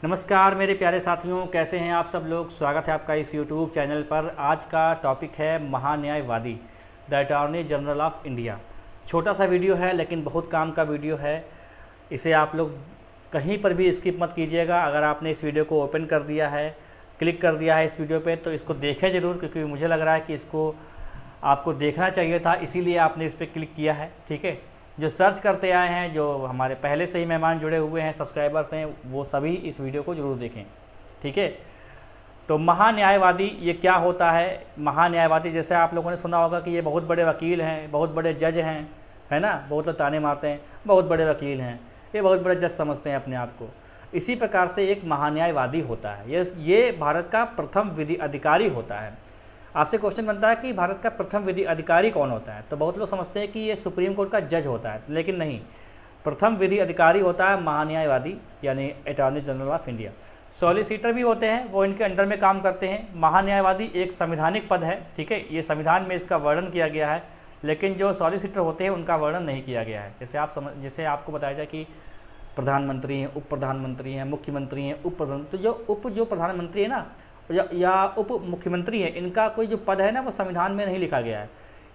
नमस्कार मेरे प्यारे साथियों, कैसे हैं आप सब लोग। स्वागत है आपका इस YouTube चैनल पर। आज का टॉपिक है महान्यायवादी, the attorney general of India. छोटा सा वीडियो है लेकिन बहुत काम का वीडियो है। इसे आप लोग कहीं पर भी स्किप मत कीजिएगा। अगर आपने इस वीडियो को ओपन कर दिया है, क्लिक कर दिया है इस वीडियो पे, तो इसको देखें ज़रूर, क्योंकि मुझे लग रहा है कि इसको आपको देखना चाहिए था, इसीलिए आपने इस पर क्लिक किया है। ठीक है, जो सर्च करते आए हैं, जो हमारे पहले से ही मेहमान जुड़े हुए हैं, सब्सक्राइबर्स हैं, वो सभी इस वीडियो को ज़रूर देखें। ठीक है, तो महान्यायवादी ये क्या होता है। महान्यायवादी, जैसे आप लोगों ने सुना होगा कि ये बहुत बड़े वकील हैं, बहुत बड़े जज हैं, है ना। बहुत लोग ताने मारते हैं, बहुत बड़े वकील हैं, ये बहुत बड़े जज समझते हैं अपने आप को। इसी प्रकार से एक महान्यायवादी होता है, ये भारत का प्रथम विधि अधिकारी होता है। आपसे क्वेश्चन बनता है कि भारत का प्रथम विधि अधिकारी कौन होता है, तो बहुत लोग समझते हैं कि ये सुप्रीम कोर्ट का जज होता है, लेकिन नहीं। प्रथम विधि अधिकारी होता है महान्यायवादी, यानी attorney general of India. Solicitor भी होते हैं, वो इनके अंडर में काम करते हैं। महान्यायवादी एक संवैधानिक पद है, ठीक है, ये संविधान में इसका वर्णन किया गया है, लेकिन जो सॉलिसिटर होते हैं उनका वर्णन नहीं किया गया है। जैसे आपको बताया जाए कि प्रधानमंत्री हैं, उप प्रधानमंत्री हैं, मुख्यमंत्री हैं, उप प्रधानमंत्री। तो जो प्रधानमंत्री है ना या उप मुख्यमंत्री है, इनका कोई जो पद है ना वो संविधान में नहीं लिखा गया है।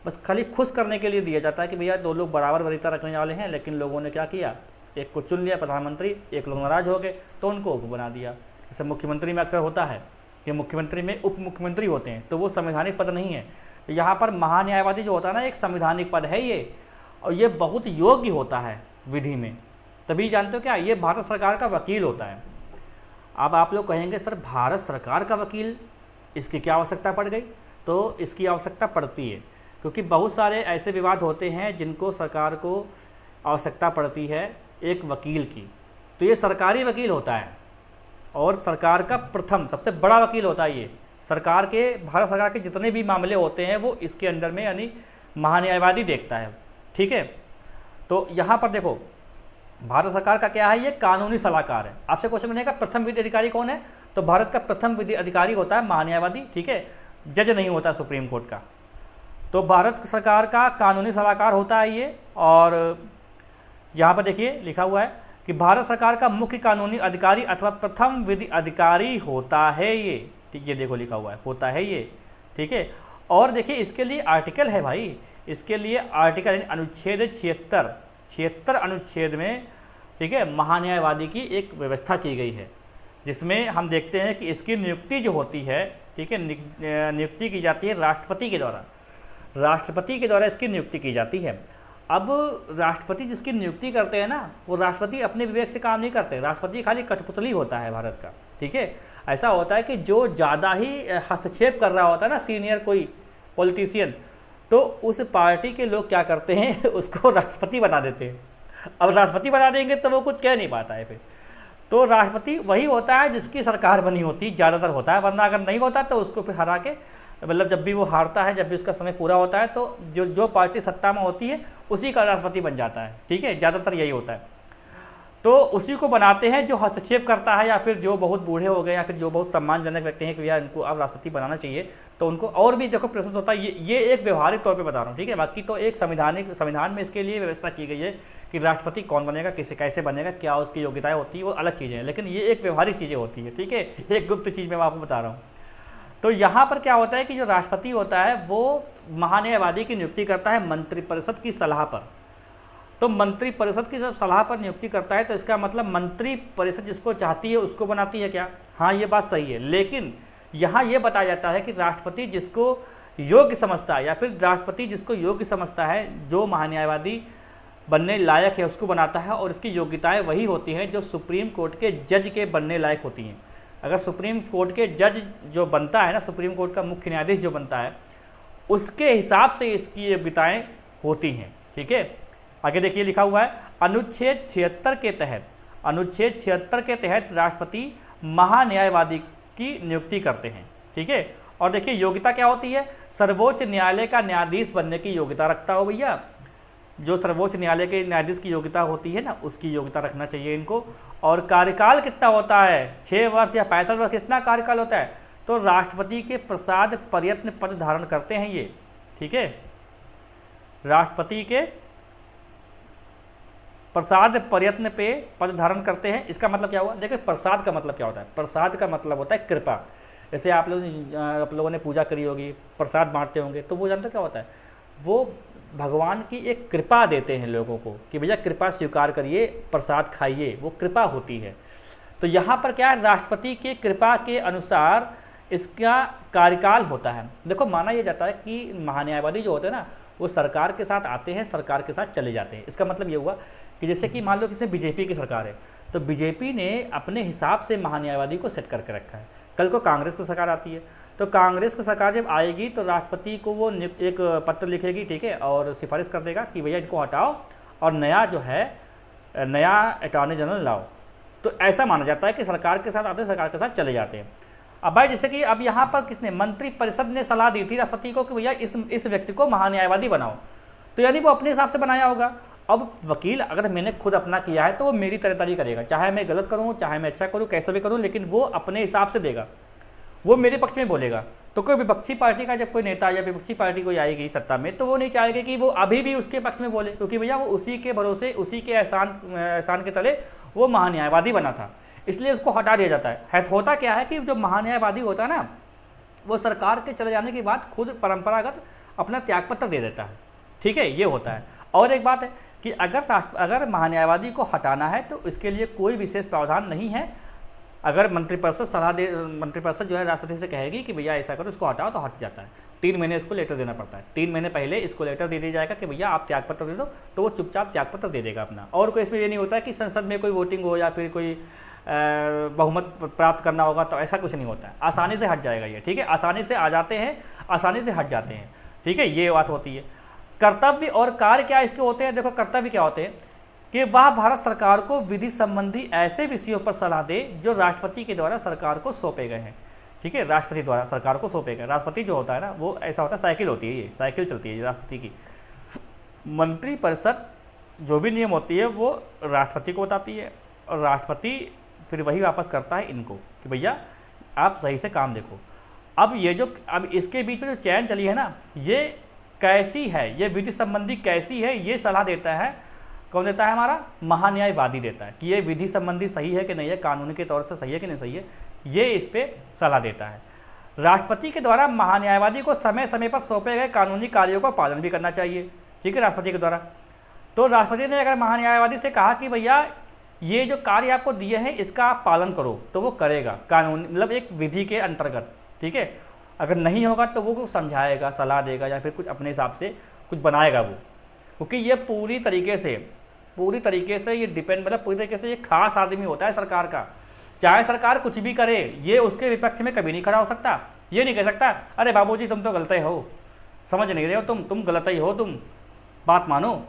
बस खाली खुश करने के लिए दिया जाता है कि भैया दो लोग बराबर वरीयता रखने वाले हैं, लेकिन लोगों ने क्या किया, एक को चुन लिया प्रधानमंत्री, एक लोग नाराज हो गए तो उनको उप बना दिया। जैसे मुख्यमंत्री में अक्सर होता है कि मुख्यमंत्री में उप मुख्यमंत्री होते हैं, तो वो संवैधानिक पद नहीं है। तो यहाँ पर महान्यायवादी जो होता है ना, एक संवैधानिक पद है ये, और ये बहुत योग्य होता है विधि में। तभी जानते हो क्या, ये भारत सरकार का वकील होता है। अब आप लोग कहेंगे सर भारत सरकार का वकील, इसकी क्या आवश्यकता पड़ गई। तो इसकी आवश्यकता पड़ती है क्योंकि बहुत सारे ऐसे विवाद होते हैं जिनको सरकार को आवश्यकता पड़ती है एक वकील की। तो ये सरकारी वकील होता है और सरकार का प्रथम सबसे बड़ा वकील होता है। ये सरकार के, भारत सरकार के जितने भी मामले होते हैं वो इसके अंदर में, यानी महान्यायवादी देखता है। ठीक है, तो यहाँ पर देखो भारत सरकार का क्या है, ये कानूनी सलाहकार है। आपसे क्वेश्चन बनेगा प्रथम विधि अधिकारी कौन है, तो भारत का प्रथम विधि अधिकारी होता है महान्यायवादी। ठीक है, जज नहीं होता सुप्रीम कोर्ट का। तो भारत सरकार का कानूनी सलाहकार होता है ये। और यहाँ पर देखिए लिखा हुआ है कि भारत सरकार का मुख्य कानूनी अधिकारी अथवा प्रथम विधि अधिकारी होता है ये। ठीक, ये देखो लिखा हुआ है, होता है ये। ठीक है, और देखिए इसके लिए आर्टिकल है भाई, इसके लिए आर्टिकल अनुच्छेद 76 अनुच्छेद में, ठीक है, महान्यायवादी की एक व्यवस्था की गई है, जिसमें हम देखते हैं कि इसकी नियुक्ति जो होती है, ठीक है, नियुक्ति की जाती है राष्ट्रपति के द्वारा। राष्ट्रपति के द्वारा इसकी नियुक्ति की जाती है। अब राष्ट्रपति जिसकी नियुक्ति करते हैं ना, वो राष्ट्रपति अपने विवेक से काम नहीं करते। राष्ट्रपति खाली कठपुतली होता है भारत का। ठीक है, ऐसा होता है कि जो ज़्यादा ही हस्तक्षेप कर रहा होता है ना, सीनियर कोई पॉलिटिशियन, तो उस पार्टी के लोग क्या करते हैं, उसको राष्ट्रपति बना देते हैं। अब राष्ट्रपति बना देंगे तो वो कुछ कह नहीं पाता है फिर। तो राष्ट्रपति वही होता है जिसकी सरकार बनी होती है, ज़्यादातर होता है, वरना अगर नहीं होता तो उसको फिर हरा के, मतलब जब भी वो हारता है, जब भी उसका समय पूरा होता है, तो जो पार्टी सत्ता में होती है उसी का राष्ट्रपति बन जाता है। ठीक है, ज़्यादातर यही होता है। तो उसी को बनाते हैं जो हस्तक्षेप करता है, या फिर जो बहुत बूढ़े हो गए, या फिर जो बहुत सम्मानजनक व्यक्ति हैं कि भैया इनको अब राष्ट्रपति बनाना चाहिए, तो उनको और भी देखो प्रोसेस होता है। ये एक व्यवहारिक तौर पे बता रहा हूँ। ठीक है, बाकी तो एक संविधान में इसके लिए व्यवस्था की गई है कि राष्ट्रपति कौन बनेगा, किसे कैसे बनेगा, क्या उसकी योग्यताएं होती है, वो अलग चीज़ें हैं, लेकिन ये एक व्यवहारिक चीज़ें होती है। ठीक है, एक गुप्त चीज़ मैं आपको बता रहा हूँ। तो यहाँ पर क्या होता है कि जो राष्ट्रपति होता है वो महान्यायवादी की नियुक्ति करता है मंत्रिपरिषद की सलाह पर। तो मंत्रिपरिषद की जब सलाह पर नियुक्ति करता है, तो इसका मतलब मंत्रिपरिषद जिसको चाहती है उसको बनाती है क्या। हाँ, ये बात सही है, लेकिन यहाँ ये बताया जाता है कि राष्ट्रपति जिसको योग्य समझता है, या फिर राष्ट्रपति जिसको योग्य समझता है, जो महान्यायवादी बनने लायक है उसको बनाता है, और इसकी योग्यताएं वही होती हैं जो सुप्रीम कोर्ट के जज के बनने लायक होती हैं। अगर सुप्रीम कोर्ट के जज जो बनता है ना, सुप्रीम कोर्ट का मुख्य न्यायाधीश जो बनता है, उसके हिसाब से इसकी योग्यताएं होती हैं। ठीक है, आगे देखिए लिखा हुआ है अनुच्छेद 76 के तहत, अनुच्छेद 76 के तहत राष्ट्रपति महान्यायवादी की नियुक्ति करते हैं। ठीक है, और देखिए योग्यता क्या होती है, सर्वोच्च न्यायालय का न्यायाधीश बनने की योग्यता रखता हो भैया। जो सर्वोच्च न्यायालय के न्यायाधीश की योग्यता होती है ना, उसकी योग्यता रखना चाहिए इनको। और कार्यकाल कितना होता है, 6 वर्ष या 65 वर्ष, कितना कार्यकाल होता है, तो राष्ट्रपति के प्रसाद प्रयत्न पद धारण करते हैं ये। ठीक है, राष्ट्रपति के प्रसाद प्रयत्न पे पद धारण करते हैं, इसका मतलब क्या हुआ? देखिए प्रसाद का मतलब क्या होता है? प्रसाद का मतलब होता है कृपा। जैसे आप लोगों ने पूजा करी होगी, प्रसाद बांटते होंगे, तो वो जानते क्या होता है? वो भगवान की एक कृपा देते हैं लोगों को कि भैया कृपा स्वीकार करिए, प्रसाद खाइए, वो कृपा होती है। तो यहाँ पर क्या है, राष्ट्रपति की कृपा के अनुसार इसका कार्यकाल होता है। देखो माना यह जाता है कि महान्यायवादी जो होते हैं ना, वो सरकार के साथ आते हैं, सरकार के साथ चले जाते हैं। इसका मतलब ये हुआ कि जैसे कि मान लो किसी बीजेपी की सरकार है, तो बीजेपी ने अपने हिसाब से महान्यायवादी को सेट करके रखा है। कल को कांग्रेस की सरकार आती है, तो कांग्रेस की सरकार जब आएगी तो राष्ट्रपति को वो एक पत्र लिखेगी, ठीक है, और सिफारिश कर देगा कि भैया इनको हटाओ और नया जो है नया अटॉर्नी जनरल लाओ। तो ऐसा माना जाता है कि सरकार के साथ आते हैं, सरकार के साथ चले जाते हैं। अब भाई जैसे कि अब यहाँ पर किसने, मंत्रिपरिषद ने सलाह दी थी राष्ट्रपति को कि भैया इस व्यक्ति को महान्यायवादी बनाओ, तो यानी वो अपने हिसाब से बनाया होगा। अब वकील अगर मैंने खुद अपना किया है तो वो मेरी तरहदारी करेगा, चाहे मैं गलत करूँ, चाहे मैं अच्छा करूँ, कैसे भी करूँ, लेकिन वो अपने हिसाब से देगा, वो मेरे पक्ष में बोलेगा। तो कोई विपक्षी पार्टी का जब कोई नेता या विपक्षी पार्टी कोई आएगी सत्ता में, तो वो नहीं चाहेगी कि वो अभी भी उसके पक्ष में बोले, क्योंकि भैया वो उसी के भरोसे, उसी के एहसान के तले वो महान्यायवादी बना था, इसलिए उसको हटा दिया जाता है। होता क्या है कि जो महान्यायवादी होता है ना, वो सरकार के चले जाने के बाद खुद परंपरागत अपना त्यागपत्र दे देता है, ठीक है, ये होता है। और एक बात है कि अगर महान्यायवादी को हटाना है तो इसके लिए कोई विशेष प्रावधान नहीं है। अगर मंत्रिपरिषद जो है राष्ट्रपति से कहेगी कि भैया ऐसा करो, इसको हटाओ, तो हट जाता है। 3 महीने इसको लेटर देना पड़ता है, 3 महीने पहले इसको लेटर दे दिया जाएगा कि भैया आप त्यागपत्र दे दो, तो वो चुपचाप त्यागपत्र दे देगा अपना। और कोई इसमें ये नहीं होता है कि संसद में कोई वोटिंग हो या फिर कोई बहुमत प्राप्त करना होगा, तो ऐसा कुछ नहीं होता है, आसानी से हट जाएगा ये, ठीक है, आसानी से आ जाते हैं, आसानी से हट जाते हैं, ठीक है, ये बात होती है। कर्तव्य और कार्य क्या इसके होते हैं? देखो कर्तव्य क्या होते हैं कि वह भारत सरकार को विधि संबंधी ऐसे विषयों पर सलाह दे जो राष्ट्रपति के द्वारा सरकार को सौंपे गए हैं, ठीक है, राष्ट्रपति द्वारा सरकार को सौंपे गए। राष्ट्रपति जो होता है ना, वो ऐसा होता है, साइकिल होती है, ये साइकिल चलती है राष्ट्रपति की। मंत्रिपरिषद जो भी नियम होती है वो राष्ट्रपति को बताती है, और राष्ट्रपति फिर वही वापस करता है इनको कि भैया आप सही से काम देखो। अब इसके बीच में जो चैन चली है ना, ये कैसी है, ये विधि संबंधी कैसी है, ये सलाह देता है, कौन देता है? हमारा महान्यायवादी देता है कि ये विधि संबंधी सही है कि नहीं है, कानूनी के तौर से सही है कि नहीं सही है, ये इस पर सलाह देता है। राष्ट्रपति के द्वारा महान्यायवादी को समय समय पर सौंपे गए कानूनी कार्यों का पालन भी करना चाहिए, ठीक है, राष्ट्रपति के द्वारा। तो राष्ट्रपति ने अगर महान्यायवादी से कहा कि भैया ये जो कार्य आपको दिए हैं इसका आप पालन करो, तो वो करेगा, कानूनी मतलब एक विधि के अंतर्गत, ठीक है। अगर नहीं होगा तो वो कुछ समझाएगा, सलाह देगा, या फिर कुछ अपने हिसाब से कुछ बनाएगा वो, क्योंकि ये पूरी तरीके से ये डिपेंड, मतलब पूरी तरीके से ये खास आदमी होता है सरकार का। चाहे सरकार कुछ भी करे, ये उसके विपक्ष में कभी नहीं खड़ा हो सकता, ये नहीं कह सकता अरे बाबूजी तुम तो गलत ही हो, समझ नहीं रहे हो तुम गलत ही हो, तुम बात मानो,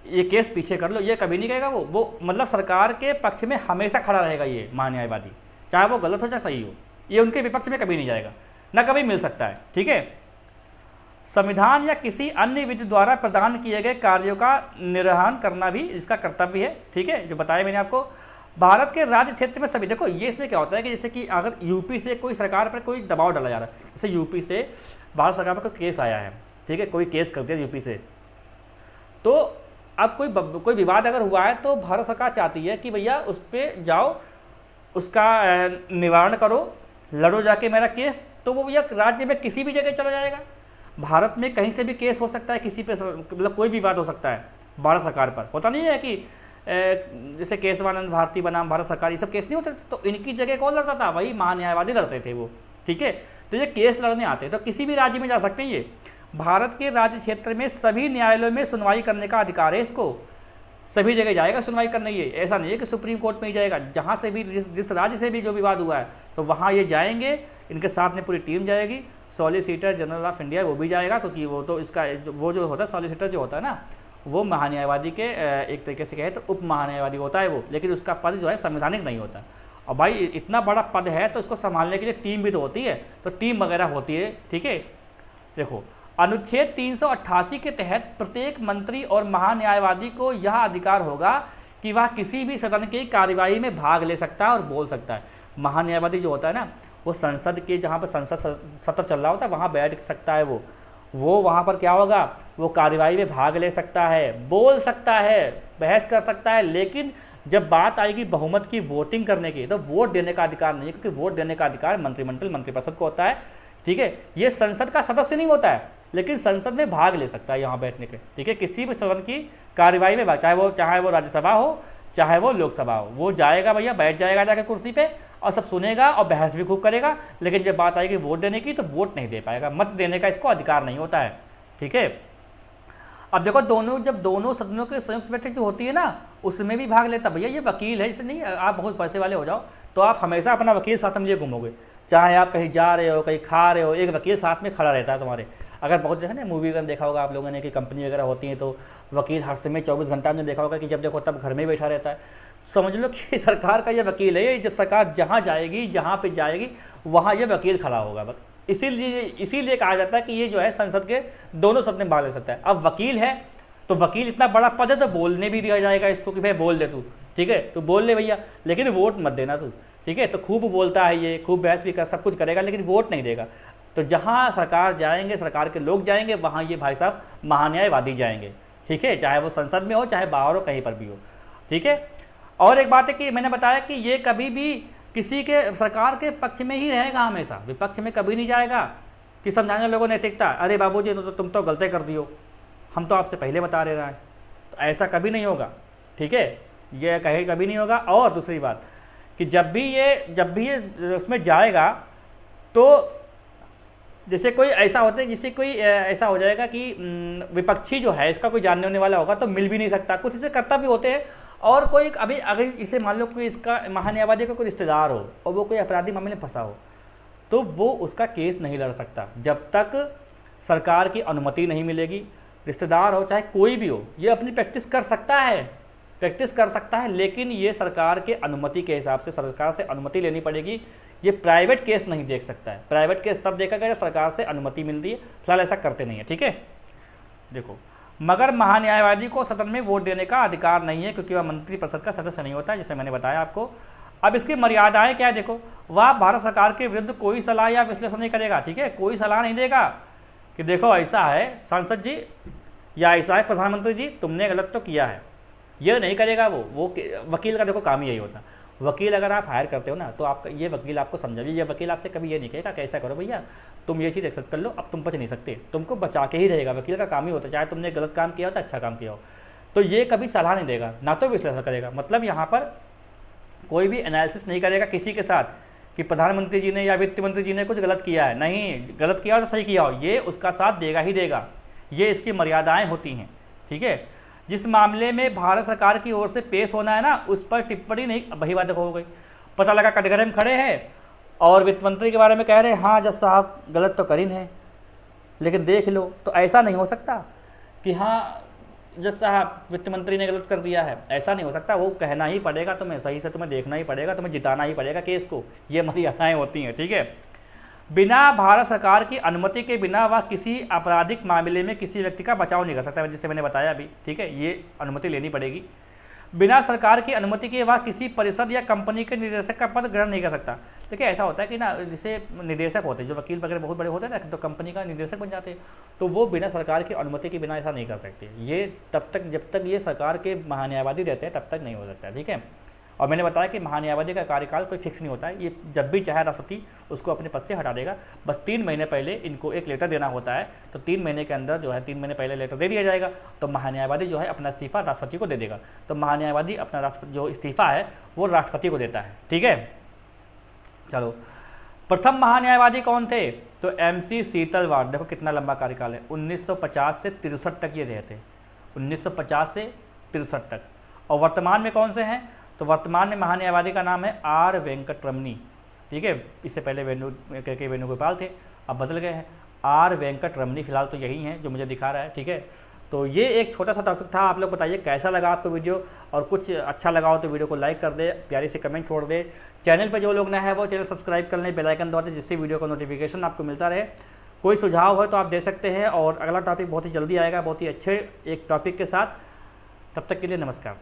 ये केस पीछे कर लो, ये कभी नहीं कहेगा वो मतलब सरकार के पक्ष में हमेशा खड़ा रहेगा ये महान्यायवादी, चाहे वो गलत हो चाहे सही हो, ये उनके विपक्ष में कभी नहीं जाएगा, ना कभी मिल सकता है, ठीक है। संविधान या किसी अन्य विधि द्वारा प्रदान किए गए कार्यों का निर्वहन करना भी इसका कर्तव्य है, ठीक है, जो बताया मैंने आपको। भारत के राज्य क्षेत्र में सभी, देखो ये इसमें क्या होता है कि जैसे कि अगर यूपी से कोई सरकार पर कोई दबाव डाला जा रहा है, जैसे यूपी से भारत सरकार पर कोई केस आया है, ठीक है, कोई केस कर दिया यूपी से, तो अब कोई विवाद अगर हुआ है तो भारत सरकार चाहती है कि भैया उस पर जाओ, उसका निवारण करो, लड़ो जाके मेरा केस, तो वो भैया राज्य में किसी भी जगह चला जाएगा। भारत में कहीं से भी केस हो सकता है, किसी पे मतलब कोई भी बात हो सकता है भारत सरकार पर, होता नहीं है कि जैसे केशवानंद भारती बनाम भारत सरकार, ये सब केस नहीं होते, तो इनकी जगह कौन लड़ता था? वही महान्यायवादी लड़ते थे वो, ठीक है। तो ये केस लड़ने आते हैं तो किसी भी राज्य में जा सकते हैं। ये भारत के राज्य क्षेत्र में सभी न्यायालयों में सुनवाई करने का अधिकार है इसको, सभी जगह जाएगा सुनवाई करने। ये ऐसा नहीं है कि सुप्रीम कोर्ट में ही जाएगा, जहाँ से भी जिस राज्य से भी जो विवाद हुआ है तो वहाँ ये जाएंगे, इनके साथ में पूरी टीम जाएगी, सॉलिसिटर जनरल ऑफ इंडिया वो भी जाएगा, क्योंकि वो तो इसका वो जो होता है सॉलिसिटर जो होता है ना, वो महान्यायवादी के एक तरीके से कहे तो उप महान्यायवादी होता है वो, लेकिन उसका पद जो है संवैधानिक नहीं होता। और भाई इतना बड़ा पद है तो इसको संभालने के लिए टीम भी तो होती है, तो टीम वगैरह होती है, ठीक है। देखो अनुच्छेद 388 के तहत प्रत्येक मंत्री और महान्यायवादी को यह अधिकार होगा कि वह किसी भी सदन की कार्यवाही में भाग ले सकता है और बोल सकता है। महान्यायवादी जो होता है ना, वो संसद के जहाँ पर संसद सत्र चल रहा होता है वहाँ बैठ सकता है, वो वहाँ पर क्या होगा, वो कार्यवाही में भाग ले सकता है, बोल सकता है, बहस कर सकता है, लेकिन जब बात आएगी बहुमत की वोटिंग करने की तो वोट देने का अधिकार नहीं है, क्योंकि वोट देने का अधिकार मंत्रिमंडल मंत्रिपरिषद को होता है। ठीक है, ये संसद का सदस्य नहीं होता है, लेकिन संसद में भाग ले सकता है यहाँ बैठने के। ठीक है, किसी भी सदन की कार्यवाही में चाहे वो राज्यसभा हो चाहे वो लोकसभा हो, वो जाएगा भैया, बैठ जाएगा जाकर कुर्सी पे और सब सुनेगा और बहस भी खूब करेगा, लेकिन जब बात आएगी वोट देने की तो वोट नहीं दे पाएगा, मत देने का इसको अधिकार नहीं होता है। ठीक है, अब देखो जब दोनों सदनों की संयुक्त बैठक जो होती है ना, उसमें भी भाग लेता। भैया ये वकील है, इसे नहीं आप बहुत पैसे वाले हो जाओ तो आप हमेशा अपना वकील साथ में लिए घूमोगे, चाहे आप कहीं जा रहे हो कहीं खा रहे हो, एक वकील साथ में खड़ा रहता है तुम्हारे। अगर बहुत जगह ना मूवी वगैरह देखा होगा आप लोगों ने कि कंपनी वगैरह होती है तो वकील हर समय 24 घंटा में देखा होगा कि जब देखो तब घर में बैठा रहता है। समझ लो कि सरकार का ये वकील है, जब सरकार जहाँ जाएगी जहाँ पे जाएगी वहाँ ये वकील खड़ा होगा। इसीलिए कहा जाता है कि ये जो है संसद के दोनों सदन में भाग ले सकता है। अब वकील है तो वकील इतना बड़ा पद है तो बोलने भी दिया जाएगा इसको कि भाई बोल दे तू, ठीक है तो बोल ले भैया, लेकिन वोट मत देना तू। ठीक है, तो खूब बोलता है ये, खूब बहस भी कर सब कुछ करेगा, लेकिन वोट नहीं देगा। तो जहाँ सरकार जाएंगे, सरकार के लोग जाएंगे, वहाँ ये भाई साहब महान्यायवादी जाएंगे। ठीक है, चाहे वो संसद में हो चाहे बाहर हो, कहीं पर भी हो। ठीक है, और एक बात है कि मैंने बताया कि ये कभी भी किसी के सरकार के पक्ष में ही रहेगा, हमेशा विपक्ष में कभी नहीं जाएगा कि समझाने लोगों नैतिकता, अरे बाबूजी तो तुम तो गलती कर दियो, हम तो आपसे पहले बता रहे हैं। तो ऐसा कभी नहीं होगा। ठीक है, ये कहीं कभी नहीं होगा। और दूसरी बात कि जब भी ये उसमें जाएगा तो जैसे कोई ऐसा होता है, जिससे कोई ऐसा हो जाएगा कि विपक्षी जो है इसका कोई जानने होने वाला होगा तो मिल भी नहीं सकता, कुछ इसे करता भी होते हैं। और कोई अभी अगर इसे मान लो कि इसका महान्यायवादी का कोई रिश्तेदार हो और वो कोई अपराधी मामले में फंसा हो तो वो उसका केस नहीं लड़ सकता जब तक सरकार की अनुमति नहीं मिलेगी। रिश्तेदार हो चाहे कोई भी हो, ये अपनी प्रैक्टिस कर सकता है, लेकिन ये सरकार के अनुमति के हिसाब से सरकार से अनुमति लेनी पड़ेगी। ये प्राइवेट केस नहीं देख सकता है, प्राइवेट केस तब देखा गया जब सरकार से अनुमति मिलती है, फिलहाल ऐसा करते नहीं है। ठीक है, देखो मगर महान्यायवादी को सदन में वोट देने का अधिकार नहीं है, क्योंकि वह मंत्रिपरिषद का सदस्य नहीं होता, जैसे मैंने बताया आपको। अब इसकी मर्यादाएं क्या है, देखो वह भारत सरकार के विरुद्ध कोई सलाह या विश्लेषण नहीं करेगा। ठीक है, कोई सलाह नहीं देगा कि देखो ऐसा है सांसद जी या ऐसा है प्रधानमंत्री जी, तुमने गलत तो किया है, ये नहीं करेगा वो वकील का देखो काम ही यही होता है। वकील अगर आप हायर करते हो ना तो आपका ये वकील आपको समझाइए, ये वकील आपसे कभी ये नहीं कहेगा कैसा करो भैया, तुम ये चीज़ एक्सेप्ट कर लो, अब तुम बच नहीं सकते, तुमको बचा के ही रहेगा। वकील का काम ही होता है, चाहे तुमने गलत काम किया हो चाहे अच्छा काम किया हो, तो ये कभी सलाह नहीं देगा, ना तो विश्लेषण करेगा। मतलब यहाँ पर कोई भी एनालिसिस नहीं करेगा किसी के साथ कि प्रधानमंत्री जी ने या वित्त मंत्री जी ने कुछ गलत किया है, नहीं, गलत किया हो तो सही किया हो, ये उसका साथ देगा ही देगा। ये इसकी मर्यादाएं होती हैं। ठीक है, जिस मामले में भारत सरकार की ओर से पेश होना है ना, उस पर टिप्पणी नहीं, वही बात हो गई, पता लगा कटघरे में खड़े हैं और वित्त मंत्री के बारे में कह रहे हैं हाँ जज साहब गलत तो करीन है लेकिन देख लो, तो ऐसा नहीं हो सकता कि हाँ जज साहब वित्त मंत्री ने गलत कर दिया है, ऐसा नहीं हो सकता। वो कहना ही पड़ेगा तुम्हें, सही से तुम्हें देखना ही पड़ेगा, तुम्हें जिताना ही पड़ेगा केस को, ये मर्यादाएं होती हैं। ठीक है, बिना भारत सरकार की अनुमति के बिना वह किसी आपराधिक मामले में किसी व्यक्ति का बचाव नहीं कर सकता, जैसे मैंने बताया अभी। ठीक है, ये अनुमति लेनी पड़ेगी। बिना सरकार की अनुमति के वह किसी परिषद या कंपनी के निदेशक का पद ग्रहण नहीं कर सकता। देखिए ऐसा होता है कि ना, जैसे निदेशक होते हैं जो वकील वगैरह बहुत बड़े होते हैं ना, तो कंपनी का निदेशक बन जाते हैं, तो वो बिना सरकार की अनुमति के बिना ऐसा नहीं कर सकते। ये तब तक जब तक ये सरकार के महान्यायवादी रहते हैं तब तक नहीं हो सकता। ठीक है, और मैंने बताया कि महान्यायवादी का कार्यकाल कोई फिक्स नहीं होता है, ये जब भी चाहे राष्ट्रपति उसको अपने पद से हटा देगा। बस 3 महीने पहले इनको एक लेटर देना होता है, तो 3 महीने के अंदर जो है 3 महीने पहले लेटर दे दिया जाएगा, तो महान्यायवादी जो है अपना इस्तीफा राष्ट्रपति को दे देगा। तो महान्यायवादी अपना जो इस्तीफा है वो राष्ट्रपति को देता है। ठीक है, चलो प्रथम महान्यायवादी कौन थे, तो MC शीतलवाड़। देखो कितना लंबा कार्यकाल है, 1950 से 63 तक ये रहे थे, 1950 से 63 तक। और वर्तमान में कौन से हैं, तो वर्तमान में महान्यायवादी का नाम है R वेंकटरमणी। ठीक है, इससे पहले वेणुगोपाल थे, अब बदल गए हैं, R वेंकटरमणी फिलहाल तो यही हैं जो मुझे दिखा रहा है। ठीक है, तो ये एक छोटा सा टॉपिक था। आप लोग बताइए कैसा लगा आपको वीडियो, और कुछ अच्छा लगा हो तो वीडियो को लाइक कर दे, प्यारी से कमेंट छोड़ दे। चैनल पर जो लोग नए हैं वो चैनल सब्सक्राइब कर लें, बेल आइकन दबा दें, जिससे वीडियो का नोटिफिकेशन आपको मिलता रहे। कोई सुझाव हो तो आप दे सकते हैं, और अगला टॉपिक बहुत ही जल्दी आएगा बहुत ही अच्छे एक टॉपिक के साथ। तब तक के लिए नमस्कार।